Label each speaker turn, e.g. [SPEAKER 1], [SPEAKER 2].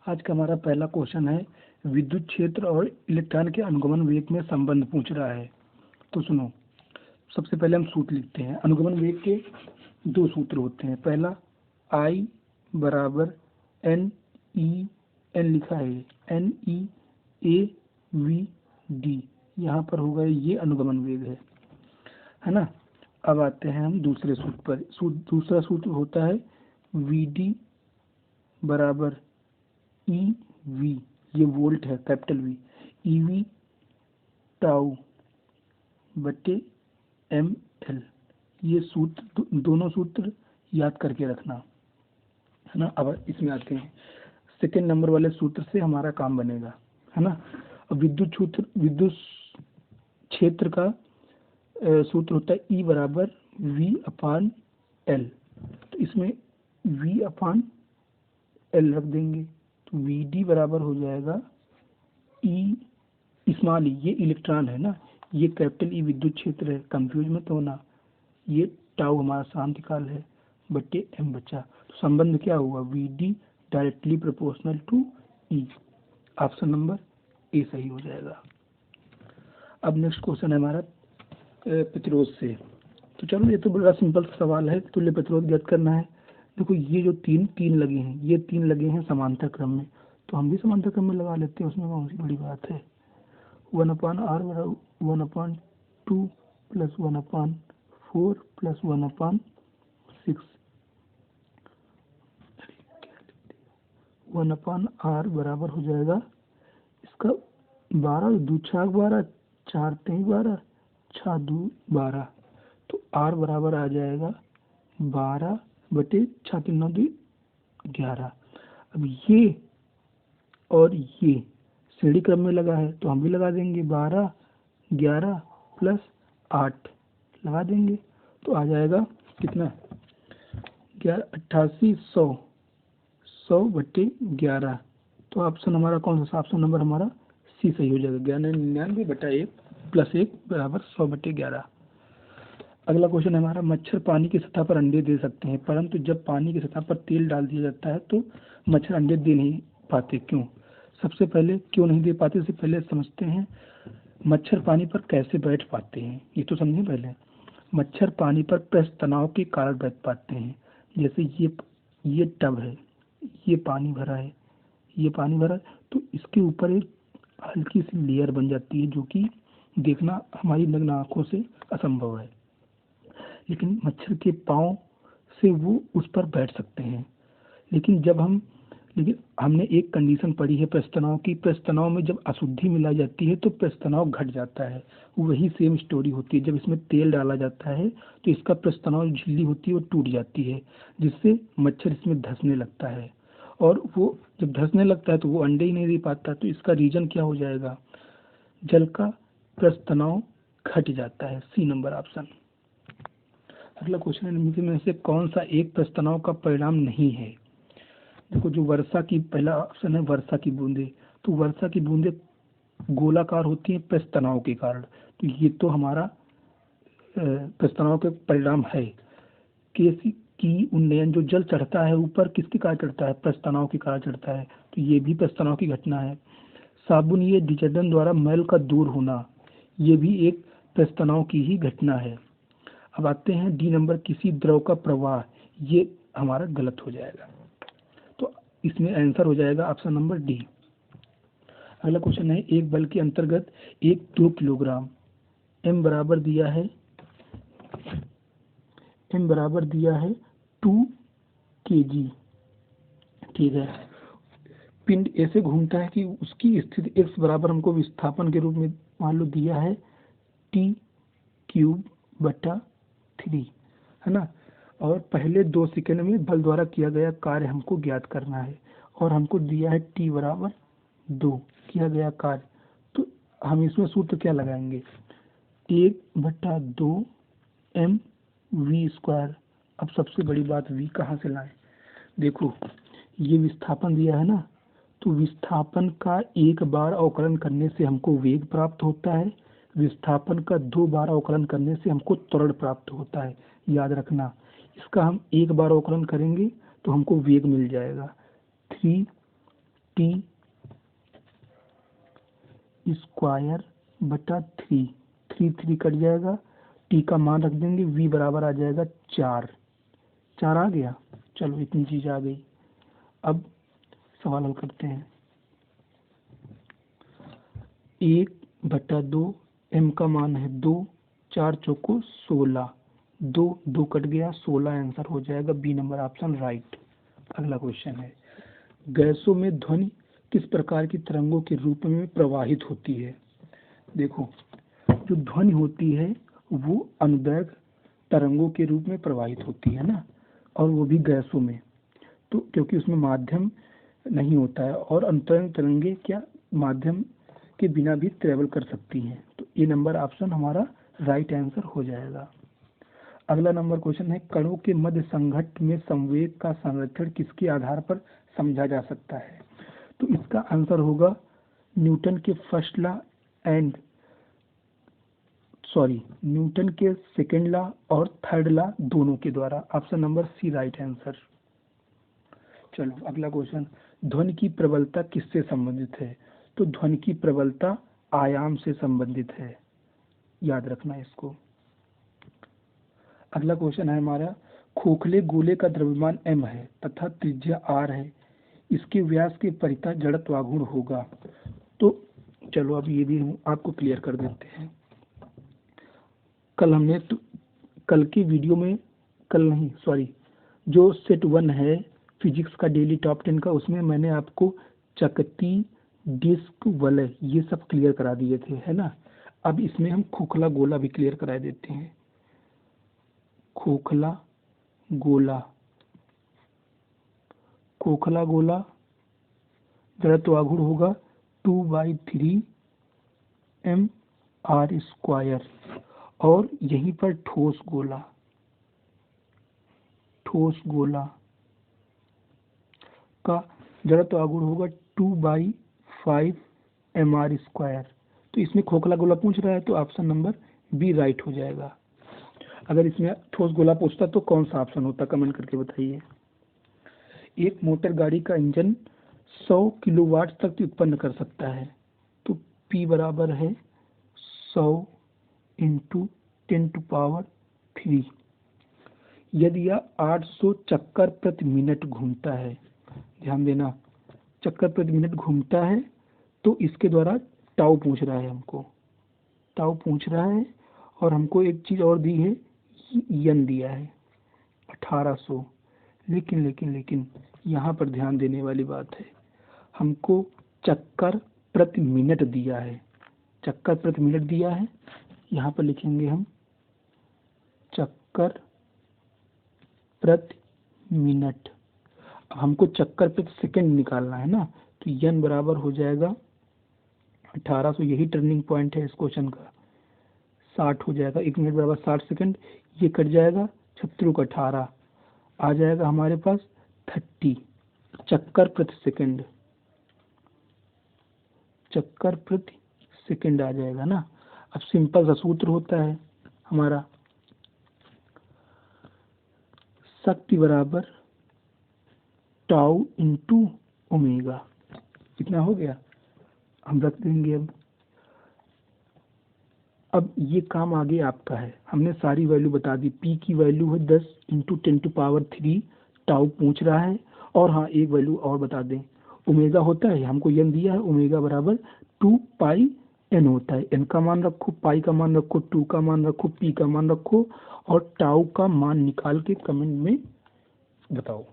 [SPEAKER 1] आज का हमारा पहला क्वेश्चन है विद्युत क्षेत्र और इलेक्ट्रॉन के अनुगमन वेग में संबंध पूछ रहा है। तो सुनो, सबसे पहले हम सूत्र लिखते हैं। अनुगमन वेग के दो सूत्र होते हैं। पहला I बराबर एन ई एन लिखा है NE/AV/d, यहाँ पर होगा ये अनुगमन वेग है ना। अब आते हैं हम दूसरे सूत्र पर। दूसरा सूत्र होता है VD बराबर EV, ये वोल्ट है कैपिटल V, EV टाउ बटे ML। ये सूत्र दोनों सूत्र याद करके रखना है ना। अब इसमें आते हैं, सेकेंड नंबर वाले सूत्र से हमारा काम बनेगा है ना। अब विद्युत क्षेत्र का सूत्र होता है E बराबर V/L। तो इसमें V/L रख देंगे तो VD बराबर हो जाएगा E स्मॉल ई, ये इलेक्ट्रॉन है ना, ये कैपिटल ई विद्युत क्षेत्र है, कंफ्यूज मत होना। ये टाउ हमारा शांतिकाल है बटे M बचा। तो संबंध क्या हुआ, VD directly proportional to E। Option number A सही हो जाएगा। अब नेक्स्ट क्वेश्चन है हमारा प्रतिरोध से। तो चलो, ये तो बड़ा सिंपल सवाल है, तुल्य प्रतिरोध ज्ञात करना है। देखो, ये जो तीन लगे हैं, ये तीन लगे हैं समांतर क्रम में, तो हम भी समांतर क्रम में लगा लेते हैं, उसमें कौन सी बड़ी बात है। 1/r बराबर 1/2 प्लस 1/4 प्लस 1/6। 1/r बराबर हो जाएगा इसका 12 2 6 12 4 3 12 6 2 12। तो r बराबर आ जाएगा 12 बटे 6 3 9 2 11। अब ये और ये श्रेणी क्रम में लगा है तो हम भी लगा देंगे 12 11 प्लस 8 लगा देंगे, तो आ जाएगा कितना 88 100 बटे 11। तो ऑप्शन हमारा कौन सा, ऑप्शन नंबर हमारा सी सही हो जाएगा। 99 बटा 1 प्लस 1 बराबर 100 बटे 11। अगला क्वेश्चन है हमारा, मच्छर पानी की सतह पर अंडे दे सकते हैं, परंतु जब पानी की सतह पर तेल डाल दिया जाता है तो मच्छर अंडे दे नहीं पाते, क्यों। सबसे पहले क्यों नहीं दे पाते से पहले समझते हैं मच्छर पानी पर कैसे बैठ पाते हैं, ये तो समझें पहले। मच्छर पानी पर पृष्ठ तनाव के कारण बैठ पाते हैं। जैसे ये टब है, ये पानी भरा है, ये पानी भरा है, तो इसके ऊपर एक हल्की सी लेयर बन जाती है जो कि देखना हमारी नग्न आंखों से असंभव है, लेकिन मच्छर के पाँव से वो उस पर बैठ सकते हैं। लेकिन हमने एक कंडीशन पढ़ी है प्रस्तनाव की, प्रस्तनाव में जब अशुद्धि मिलाई जाती है तो प्रस्तनाव घट जाता है। वही सेम स्टोरी होती है, जब इसमें तेल डाला जाता है तो इसका प्रस्तनाव झिल्ली होती है वो टूट जाती है, जिससे मच्छर इसमें धंसने लगता है, और वो जब धंसने लगता है तो वो अंडे ही नहीं दे पाता। तो इसका रीजन क्या हो जाएगा, जल का प्रस्तनाव घट जाता है, सी नंबर ऑप्शन। अगला क्वेश्चन है, निम्न में से कौन सा एक प्रस्तनाव का परिणाम नहीं है। देखो, जो वर्षा की, पहला ऑप्शन है वर्षा की बूंदे, तो वर्षा की बूंदे गोलाकार होती हैं प्रस्तनाव के कारण, तो ये तो हमारा प्रस्तनाव के परिणाम है। की उन्नयन, जो जल चढ़ता है ऊपर किसके कारण चढ़ता है, प्रस्तनाव के कारण चढ़ता है, तो ये भी प्रस्तनाव की घटना है। साबुन ये डिटर्जेंट द्वारा मैल का दूर होना, ये भी एक प्रस्तनाव की ही घटना है। अब आते हैं डी नंबर, किसी द्रव का प्रवाह, ये हमारा गलत हो जाएगा, तो इसमें आंसर हो जाएगा ऑप्शन नंबर डी। अगला क्वेश्चन है, एक बल के अंतर्गत 2 किलोग्राम, m बराबर दिया है 2 kg, ठीक है। पिंड ऐसे घूमता है कि उसकी स्थिति x बराबर हमको विस्थापन के रूप में मान लो दिया है t³/3 है ना, और पहले 2 सेकंड में बल द्वारा किया गया कार्य हमको ज्ञात करना है, और हमको दिया है t बराबर 2 किया गया कार्य। तो हम इसमें सूत्र क्या लगाएंगे, 1/2 mv²। अब सबसे बड़ी बात v कहाँ से लाएं, देखो ये विस्थापन दिया है ना, तो विस्थापन का एक बार अवकलन करने से हमको वेग प्राप्त होता है, विस्थापन का 2 बार अवकलन करने से हमको त्वरण प्राप्त होता है। याद रखना, इसका हम एक बार अवकलन करेंगे तो हमको वेग मिल जाएगा 3 टी स्क्वायर बटा 3, 3 कट जाएगा, टी का मान रख देंगे, वी बराबर आ जाएगा 4 आ गया। चलो इतनी चीज आ गई। अब सवाल हल करते हैं। 1/2 m का मान है 2, 4 चौको 16, 2 कट गया, 16 आंसर हो जाएगा, बी नंबर ऑप्शन राइट। अगला क्वेश्चन है, गैसों में ध्वनि किस प्रकार की तरंगों के रूप में प्रवाहित होती है। देखो, जो ध्वनि होती है वो अनुदैर्घ्य तरंगों के रूप में प्रवाहित होती है ना, और वो भी गैसों में, तो क्योंकि उसमें माध्यम नहीं होता है, और अंतरंग तरंगे क्या माध्यम के बिना भी ट्रेवल कर सकती हैं, तो ये नंबर ऑप्शन हमारा राइट आंसर हो जाएगा। अगला नंबर क्वेश्चन है, कणों के मध्य संघट्ट में संवेग का संरक्षण किसके आधार पर समझा जा सकता है। तो इसका आंसर होगा न्यूटन के फर्स्ट लॉ एंड न्यूटन के सेकेंड लॉ और थर्ड लॉ दोनों के द्वारा। Option number C right answer. चलो अगला क्वेश्चन, ध्वनि की प्रबलता किससे संबंधित है। तो ध्वनि की प्रबलता आयाम से संबंधित है, याद रखना इसको। अगला क्वेश्चन है हमारा, खोखले गोले का द्रव्यमान m है तथा त्रिज्या r है, इसके व्यास के परितः जड़त्वाघूर्ण होगा। तो चलो अब ये भी हम आपको क्लियर कर देते हैं। कल की वीडियो में, जो सेट 1 है फिजिक्स का डेली टॉप 10 का, उसमें मैंने आपको चकती, डिस्क, वलय ये सब क्लियर करा दिए थे, है ना। अब इसमें हम खोखला गोला भी क्लियर करा देते हैं। खोखला गोला जड़त्वाघूर्ण होगा 2/3 mr², और यहीं पर ठोस गोला का जड़त्वाघूर्ण होगा 2/5 mr²। तो इसमें खोखला गोला पूछ रहा है तो ऑप्शन नंबर बी राइट हो जाएगा। अगर इसमें ठोस गोला पूछता तो कौन सा ऑप्शन होता, कमेंट करके बताइए। एक मोटर गाड़ी का इंजन 100 किलोवाट तक उत्पन्न कर सकता है, तो P बराबर है 100 × 10⁻³ यदि यह 800 चक्कर प्रति मिनट घूमता है। ध्यान देना, चक्कर प्रति मिनट घूमता है, तो इसके द्वारा टाउ पूछ रहा है हमको, और हमको एक चीज और दी है, यन दिया है 1800। लेकिन यहाँ पर ध्यान देने वाली बात है, हमको चक्कर प्रति मिनट दिया है, यहाँ पर लिखेंगे हम चक्कर प्रति मिनट। हमको चक्कर प्रति सेकंड निकालना है ना, तो यन बराबर हो जाएगा 1800, यही टर्निंग पॉइंट है इस क्वेश्चन का। 60 हो जाएगा, 1 मिनट बराबर 60 सेकंड, ये कट जाएगा, 36 का 18 आ जाएगा हमारे पास 30 चक्कर प्रति सेकंड आ जाएगा ना। अब सिंपल सा सूत्र होता है हमारा, शक्ति बराबर टाउ इंटू ओमेगा। कितना हो गया, हम रख देंगे। अब ये काम आगे आपका है, हमने सारी वैल्यू बता दी। P की वैल्यू है 10 × 10⁻³ टाउ पूछ रहा है, और हाँ एक वैल्यू और बता दें, ओमेगा होता है, हमको यन दिया है, ओमेगा बराबर 2πn होता है। n का मान रखो, पाई का मान रखो, 2 का मान रखो, p का मान रखो, और टाउ का मान निकाल के कमेंट में बताओ।